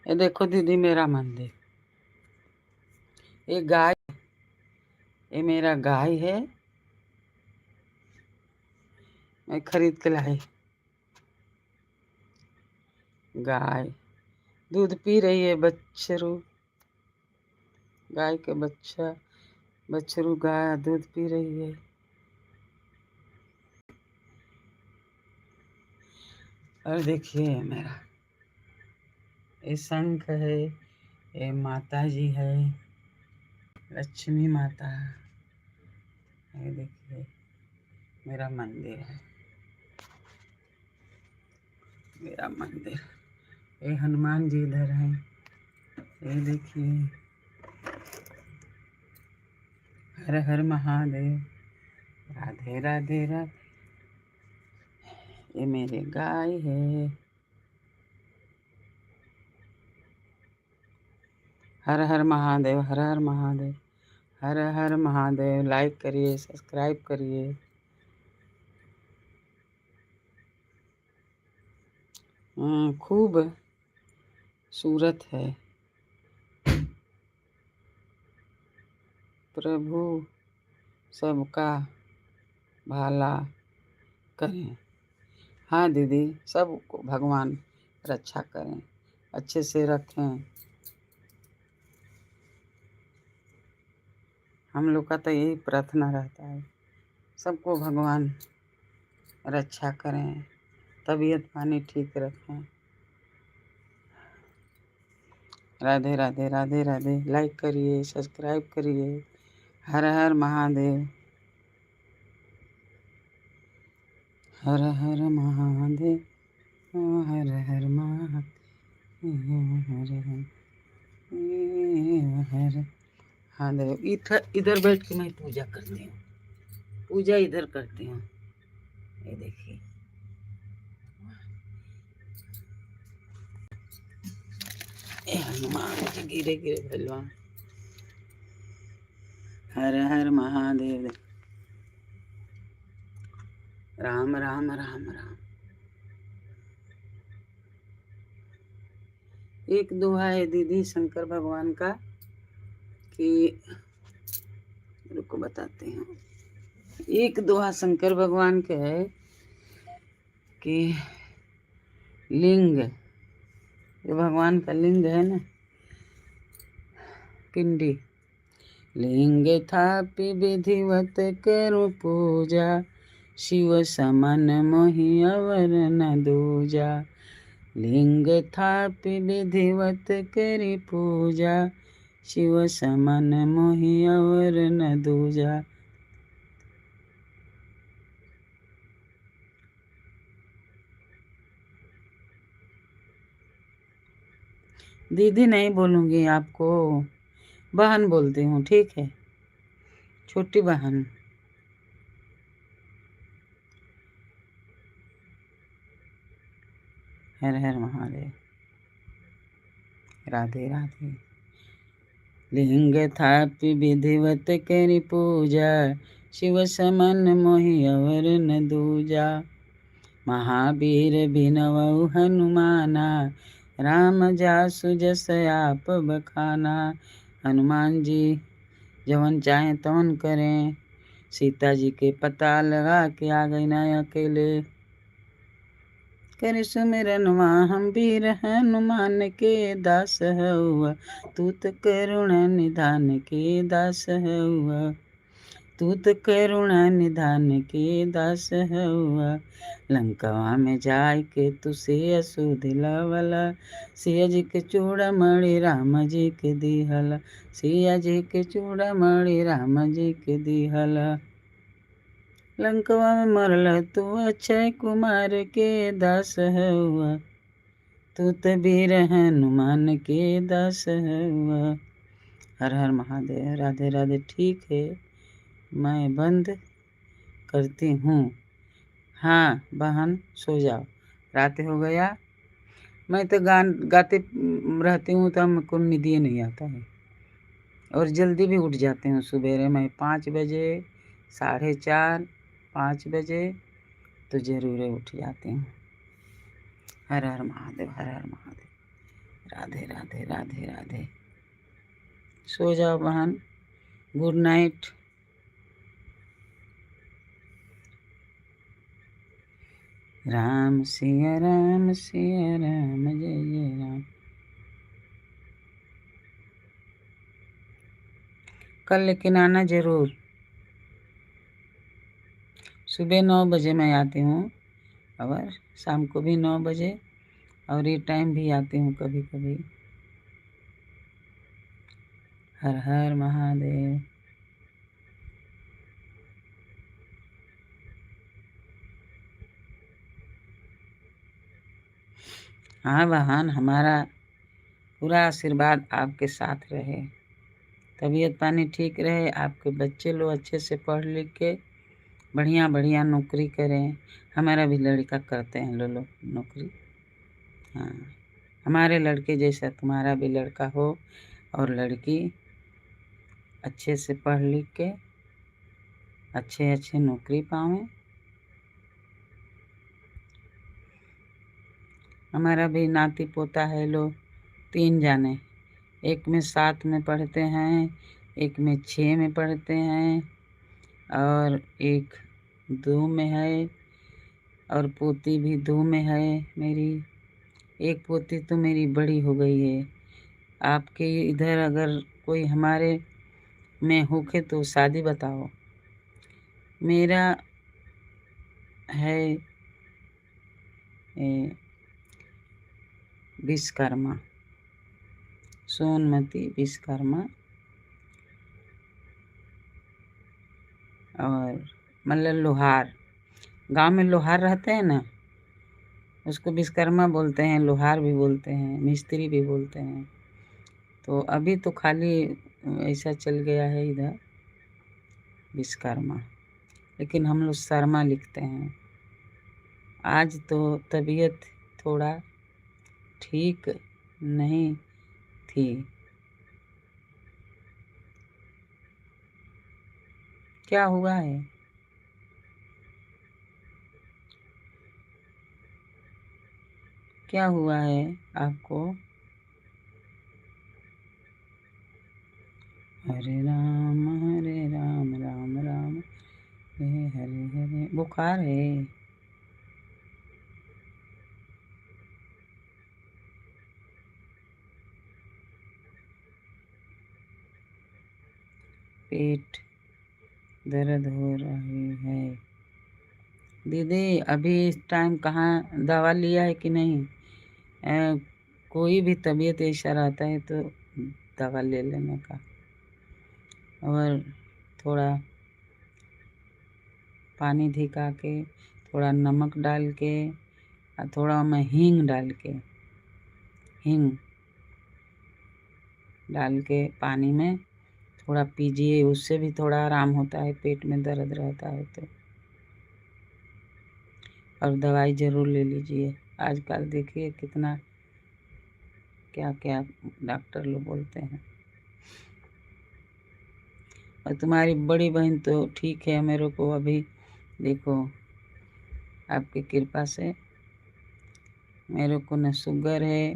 ये देखो दीदी मेरा मंदिर, ये गाय, ये मेरा गाय है, मैं खरीद के लाई। गाय दूध पी रही है, बछरू, गाय के बछरू गाय दूध पी रही है। और देखिए मेरा ये शंख है, ये माता जी है, लक्ष्मी माता। ये देखिए मेरा मंदिर है, मेरा मंदिर। ये हनुमान जी इधर हैं, ये देखिए। हर हर महादेव। राधे राधे राधे। ये मेरे गाय है। हर हर महादेव, हर हर महादेव, हर हर महादेव। लाइक करिए, सब्सक्राइब करिए। खूब सूरत है। प्रभु सबका भला करें। हाँ दीदी, सबको भगवान रक्षा करें, अच्छे से रखें। हम लोग का तो यही प्रार्थना रहता है, सबको भगवान रक्षा करें, तबीयत पानी ठीक रखें। राधे राधे राधे राधे। लाइक करिए, सब्सक्राइब करिए। हर हर महादेव, हर हर महादेव, हर हर महादेव, हर महादेव। इधर बैठ के मैं पूजा करती हूँ, पूजा इधर करती हूँ। ये देखिए, हनुमान जी गिरे गिरे भगवान। हर हर महादेव, राम राम राम राम। एक दोहा है दीदी शंकर भगवान का, कि रुको बताते हैं। एक दोहा शंकर भगवान के है कि लिंग, ये भगवान का लिंग है ना, पिंडी। लिंग थापि विधिवत करो पूजा, शिव समन मोहि अवर न दूजा। लिंग थापि विधिवत करी पूजा, शिव समन मोहि अवर न दूजा। दीदी नहीं बोलूँगी आपको, बहन बोलती हूँ, ठीक है, छोटी बहन। हर हर महादेव, राधे राधे। लिंग थापि विधिवत करी पूजा, शिव समन मोहि अवर न दूजा। महावीर भिनवउ हनुमाना, राम जासु जस आप बखाना। हनुमान जी जवन चाहे तवन करें, सीता जी के पता लगा के आ गई ना अकेले। कर सुमिरनवा हम वीर हनुमान के दास हउआ, तू त करुणा निधान के दास हउआ। तू त करुणा निधान के दास हउआ। लंकावा में जाय के तुसे असु दिलावला, सिया जी के चूड़ा मणि राम जी के दिहला। सिया जी के चूड़ा मणि राम जी के दिहला। लंकवा में मरल तू अक्षय कुमार के दास हउआ, तू त वीर हनुमान के दास हउआ। हर हर महादेव, राधे राधे। ठीक है, मैं बंद करती हूँ। हाँ बहन, सो जाओ, रात हो गया। मैं तो गाते रहती हूँ तो हमको नींद नहीं आता है, और जल्दी भी उठ जाते हूँ। सुबेरे मैं 5 बजे, 4:30, 5 बजे तो ज़रूर उठ जाती हूँ। हर हर महादेव, हर हर महादेव। राधे राधे राधे राधे। सो जाओ बहन, गुड नाइट। राम सिया राम सिया राम, जय जय राम। कल लेकिन आना जरूर। सुबह 9 बजे मैं आती हूँ, और शाम को भी 9 बजे, और ये टाइम भी आती हूँ कभी कभी। हर हर महादेव। हाँ बहन, हमारा पूरा आशीर्वाद आपके साथ रहे, तबीयत पानी ठीक रहे, आपके बच्चे लोग अच्छे से पढ़ लिख के बढ़िया बढ़िया नौकरी करें। हमारा भी लड़का करते हैं लोग नौकरी। हाँ, हमारे लड़के जैसा तुम्हारा भी लड़का हो, और लड़की अच्छे से पढ़ लिख के अच्छे अच्छे नौकरी पावें। हमारा भी नाती पोता है लोग 3 जाने, एक में 7 में पढ़ते हैं, एक में 6 में पढ़ते हैं और एक 2 में है और पोती भी 2 में है मेरी। एक पोती तो मेरी बड़ी हो गई है। आपके इधर अगर कोई हमारे में होके तो शादी बताओ। मेरा है विश्वकर्मा, सोनमती विश्वकर्मा और मतलब लोहार। गांव में लोहार रहते हैं ना, उसको विश्वकर्मा बोलते हैं, लोहार भी बोलते हैं, मिस्त्री भी बोलते हैं। तो अभी तो खाली ऐसा चल गया है इधर विश्वकर्मा, लेकिन हम लोग शर्मा लिखते हैं। आज तो तबीयत थोड़ा ठीक नहीं थी। क्या हुआ है? क्या हुआ है आपको? हरे राम राम राम हरे हरे हरे। बुखार है? पेट दर्द हो रही है? दीदी अभी इस टाइम कहाँ दवा लिया है कि नहीं? कोई भी तबीयत ऐसा रहता है तो दवा ले लेने का। और थोड़ा पानी धिका के, थोड़ा नमक डाल के और थोड़ा में हींग डाल के, हींग डाल के पानी में थोड़ा पीजिए। उससे भी थोड़ा आराम होता है, पेट में दर्द रहता है तो। और दवाई ज़रूर ले लीजिए। आजकल देखिए कितना क्या क्या डॉक्टर लोग बोलते हैं। और तुम्हारी बड़ी बहन तो ठीक है। मेरे को अभी देखो आपकी कृपा से मेरे को न शुगर है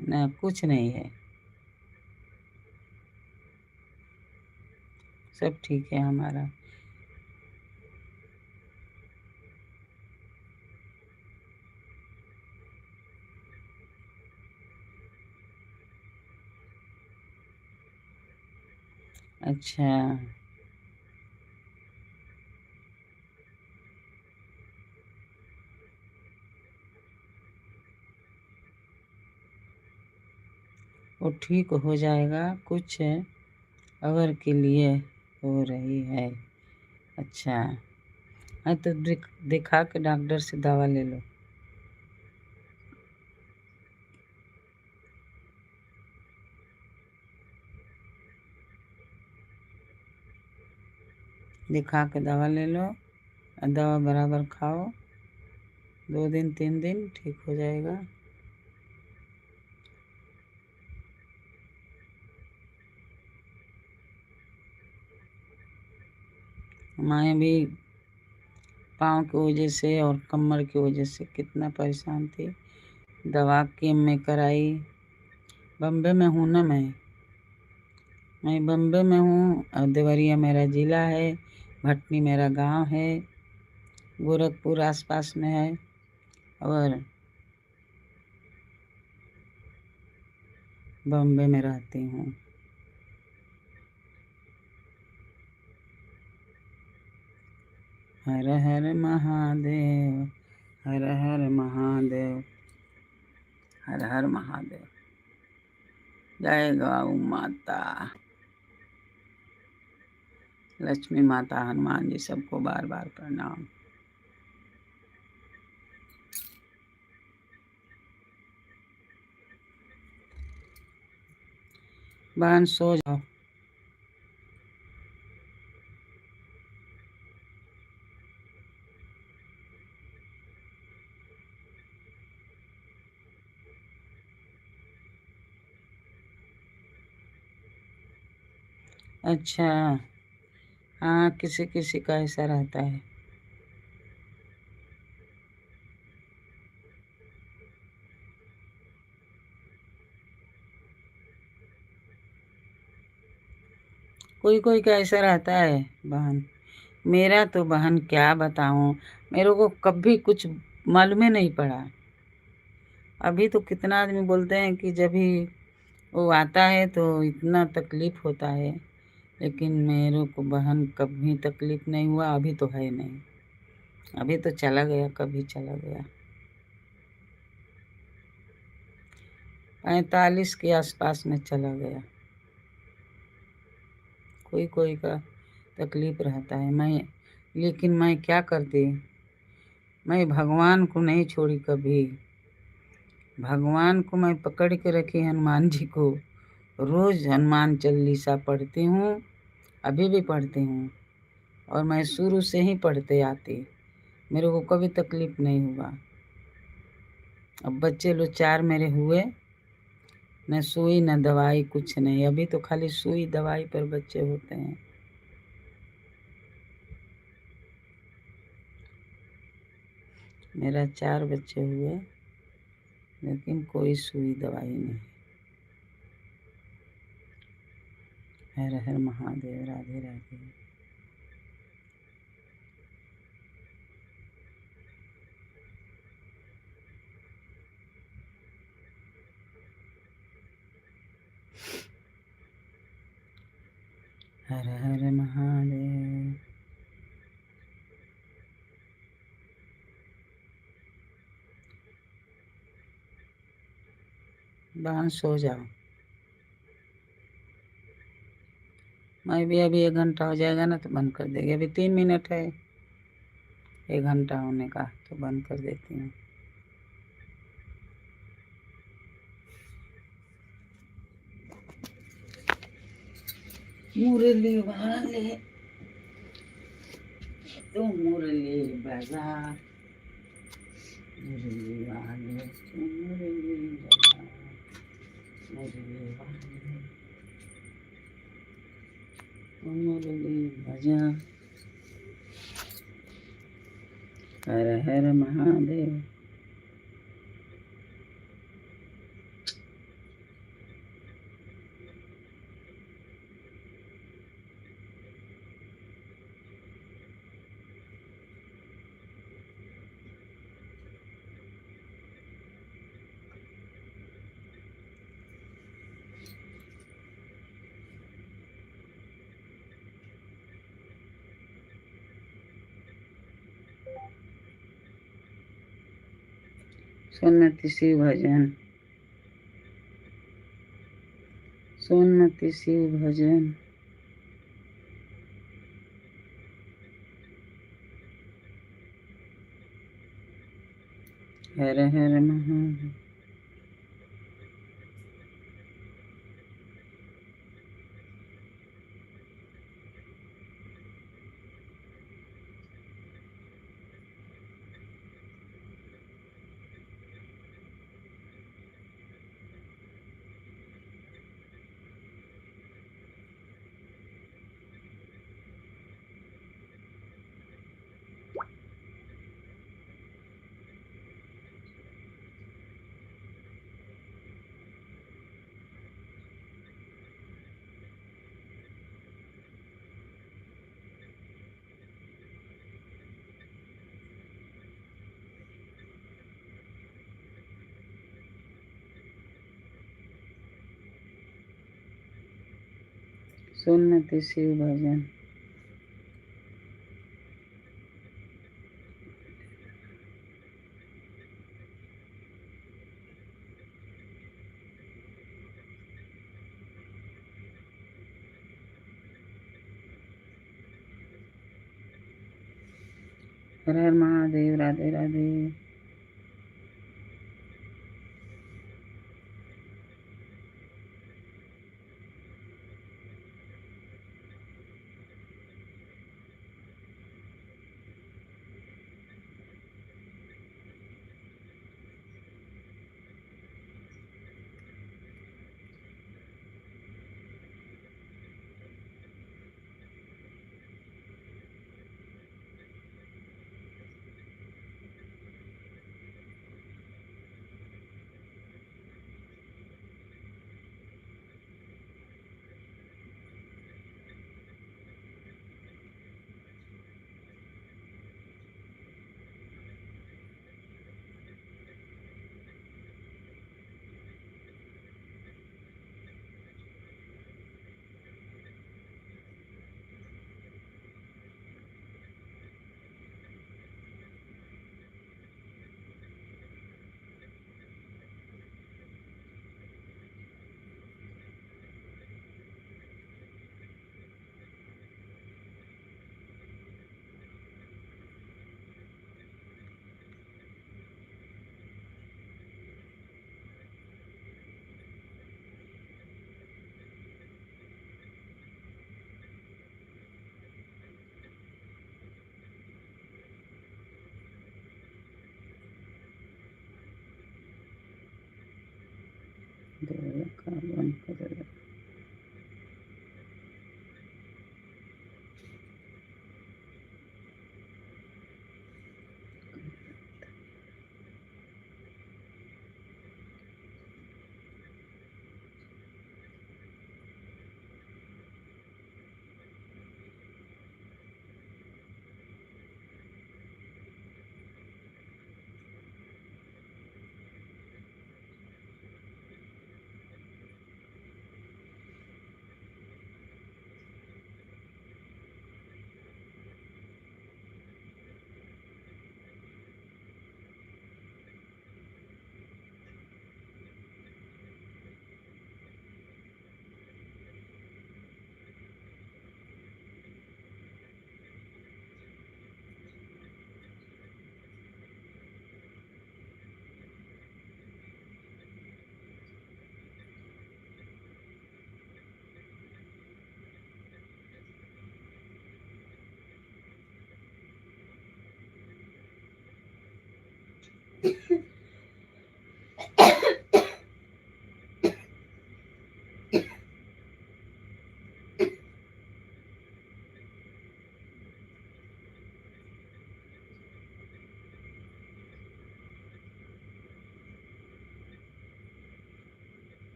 न कुछ नहीं है, सब ठीक है हमारा। अच्छा, वो ठीक हो जाएगा। कुछ अवर के लिए हो रही है। अच्छा, हाँ तो दिखा के डॉक्टर से दवा ले लो। दिखा के दवा ले लो और दवा बराबर खाओ। 2 दिन 3 दिन ठीक हो जाएगा। मैं भी पाँव की वजह से और कमर की वजह से कितना परेशान थी। दवा की मैं कराई। बम्बे में हूँ ना मैं बम्बे में हूँ और देवरिया मेरा ज़िला है, भटनी मेरा गांव है, गोरखपुर आसपास में है और बम्बे में रहती हूँ। हर हर महादेव, हर हर महादेव, हर हर महादेव। जय गौ माता, लक्ष्मी माता, हनुमान जी सबको बार बार प्रणाम। बहन सो जाओ। अच्छा, हाँ किसी किसी का ऐसा रहता है। कोई कोई का ऐसा रहता है बहन। मेरा तो बहन क्या बताऊं, मेरे को कभी कुछ मालूम ही नहीं पड़ा। अभी तो कितना आदमी बोलते हैं कि जब भी वो आता है तो इतना तकलीफ होता है, लेकिन मेरे को बहन कभी तकलीफ नहीं हुआ। अभी तो है नहीं, अभी तो चला गया, कभी चला गया। 45 के आसपास में चला गया। कोई कोई का तकलीफ रहता है। लेकिन मैं क्या करती, मैं भगवान को नहीं छोड़ी कभी। भगवान को मैं पकड़ के रखी, हनुमान जी को। रोज हनुमान चालीसा पढ़ती हूँ, अभी भी पढ़ती हूँ, और मैं शुरू से ही पढ़ते आती। मेरे को कभी तकलीफ नहीं हुआ। अब बच्चे लोग 4 मेरे हुए, न सुई न दवाई, कुछ नहीं। अभी तो खाली सुई दवाई पर बच्चे होते हैं। मेरा 4 बच्चे हुए, लेकिन कोई सुई दवाई नहीं। हर हर महादेव, राधे राधे। हर हर महादेव। बहन सो जाओ। मैं भी अभी 1 घंटा हो जाएगा ना तो बंद कर देगी। अभी 3 मिनट है 1 घंटा होने का, तो बंद कर देती हूँ। मुरली वाले तो मुरली बजा, मुरली वाले तो मुरली बजा, मुरली वाले तो मुरली बजा। हर हर महादेव। सोनमती शिव भजन, सोनमती शिव भजन। हर हर महादेव। सोनमती शिव भजन। हर हर महादेव, राधे राधे। रखा बंद कर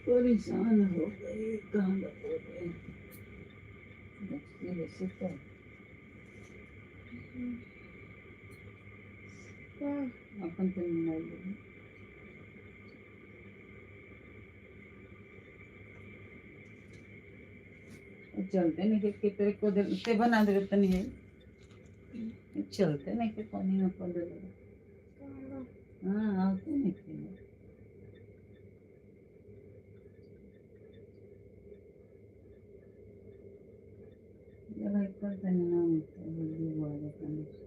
परेशान हो गए कहाँ हो गए वैसे तो अपन तो नहीं चलते नहीं के तेरे को ते बना दे तो नहीं है चलते नहीं के पानी में पड़ दे हाँ आते नहीं के जरा एक बार तो नहीं ना जल्दी हुआ जाता है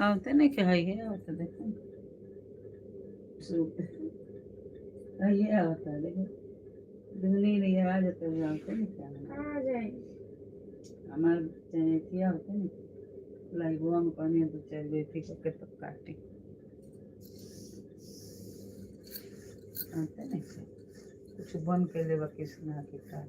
आते नहीं के है ये आते देखो सूप ये आता है देखो दिल्ली नहीं आ जाते हैं आते नहीं क्या आ जाए हमारे चाहिए होते नहीं लाइव हम पानी तो चाय बेटी को के तब काटे आते नहीं कुछ बन के ले किसना के का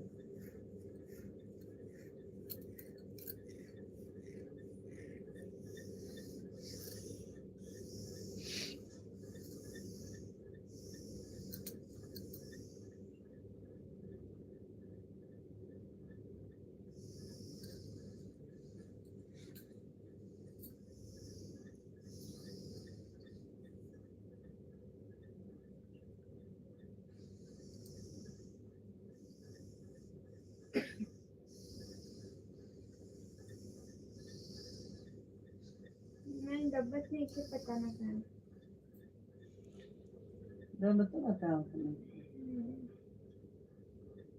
नहीं डब्बत नहीं के पता ना था जब तो बताओ तुम्हें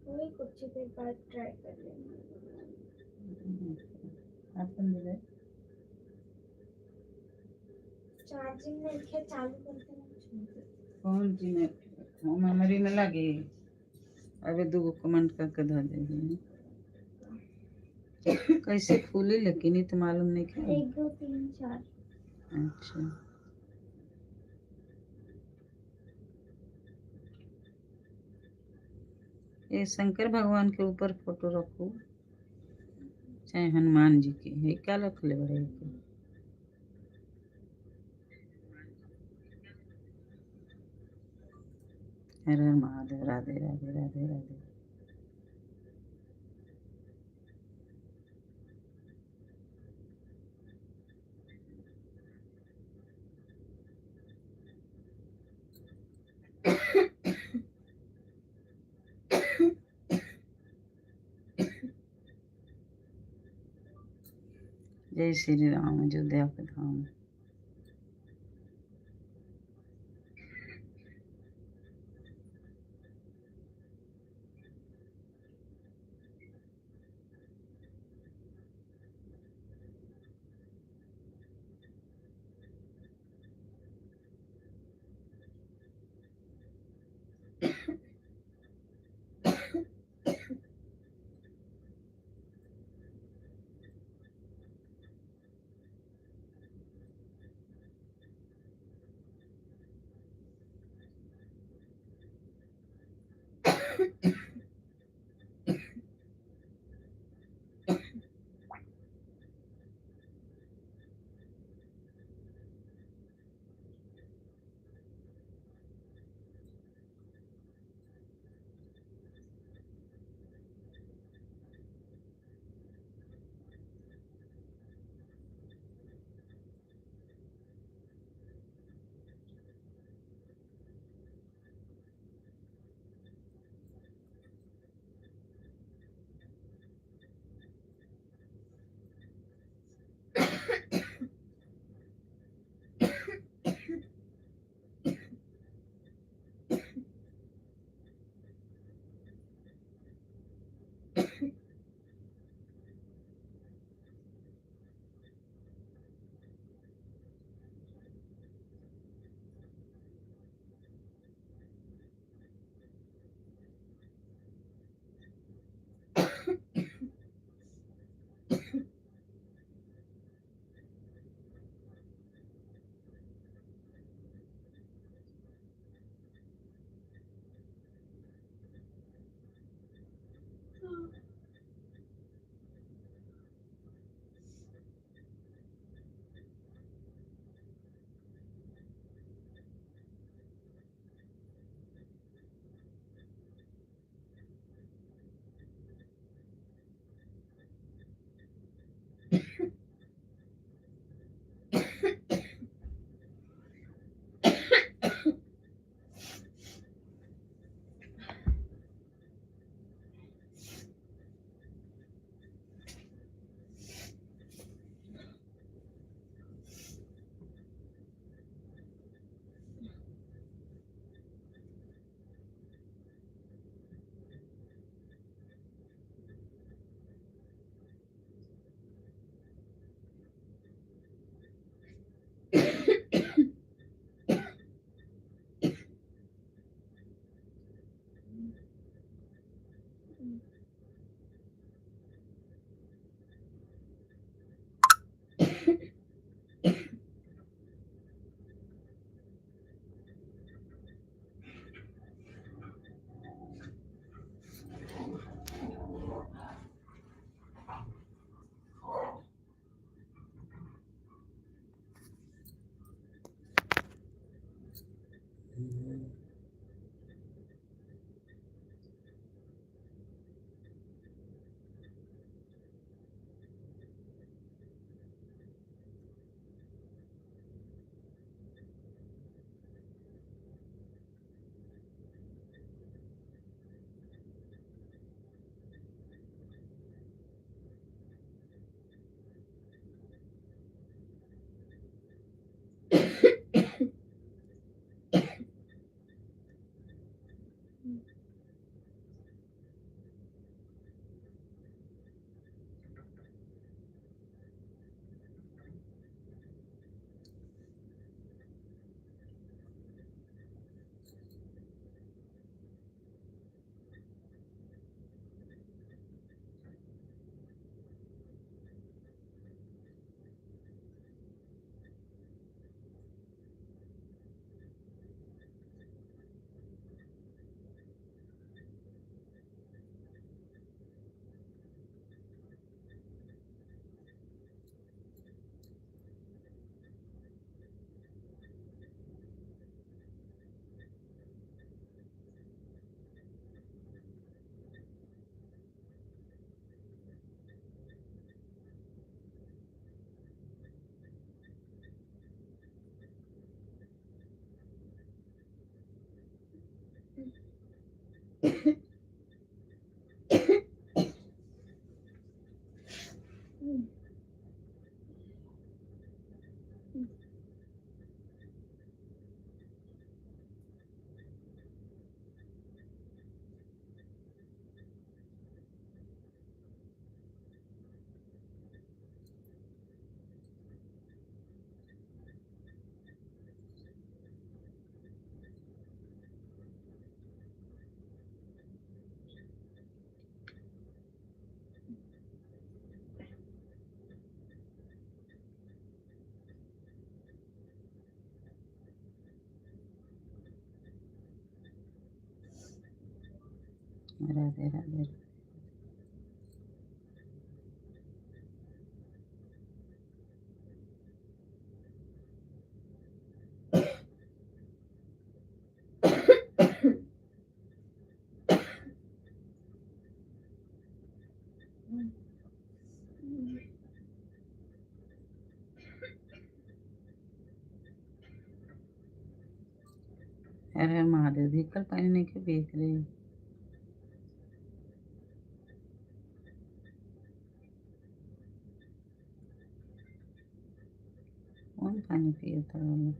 वही कुछ देर बाद ट्राई कर लेंगे अपन दे चार्जिंग में रखे चालू करके ना कुछ नहीं कौन सी में मेमोरी में लगी अबे दो कमेंट करके धर देगी कैसे खुली लेकिन ये तो मालूम नहीं क्या 1 2 3 4 अच्छा ये शंकर भगवान के ऊपर फोटो रखो चाहे हनुमान जी की है क्या रख ले बड़े हर हर महादेव राधे राधे राधे राधे जय श्री राम अयोध्या के धाम राधे राधे। अरे महादेव भी कल पानी नहीं क्यों बेच रहे हो? कौन पानी पिए था वाला?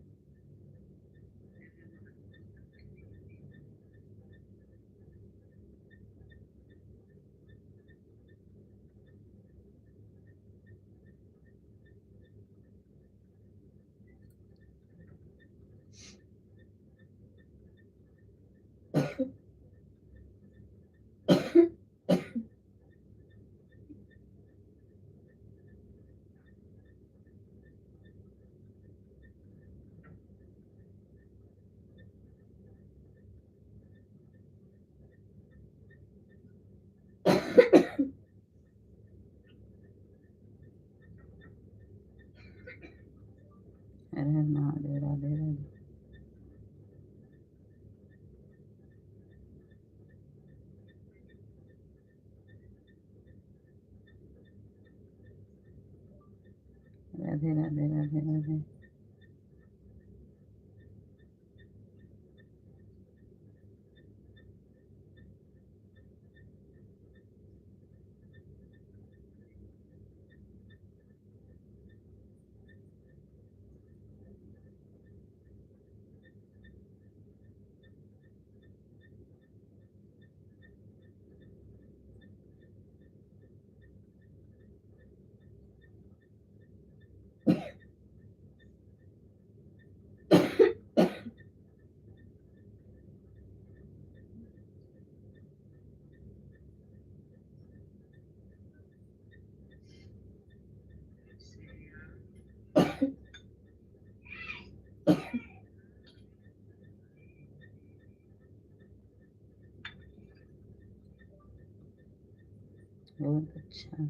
अरे महादेव राधे राधे। राधे राधे राधे राधे। बहुत अच्छा।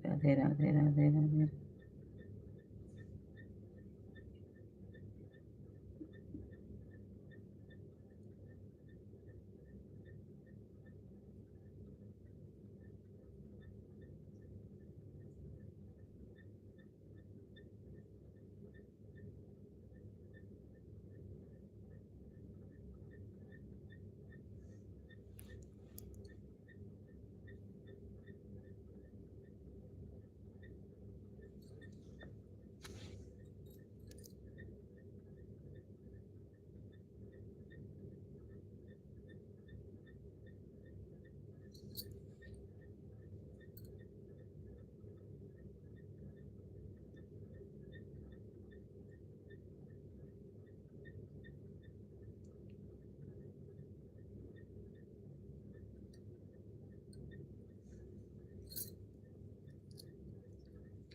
राधे राधे राधे राधे।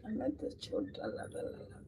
हमें तो छोटा लगा।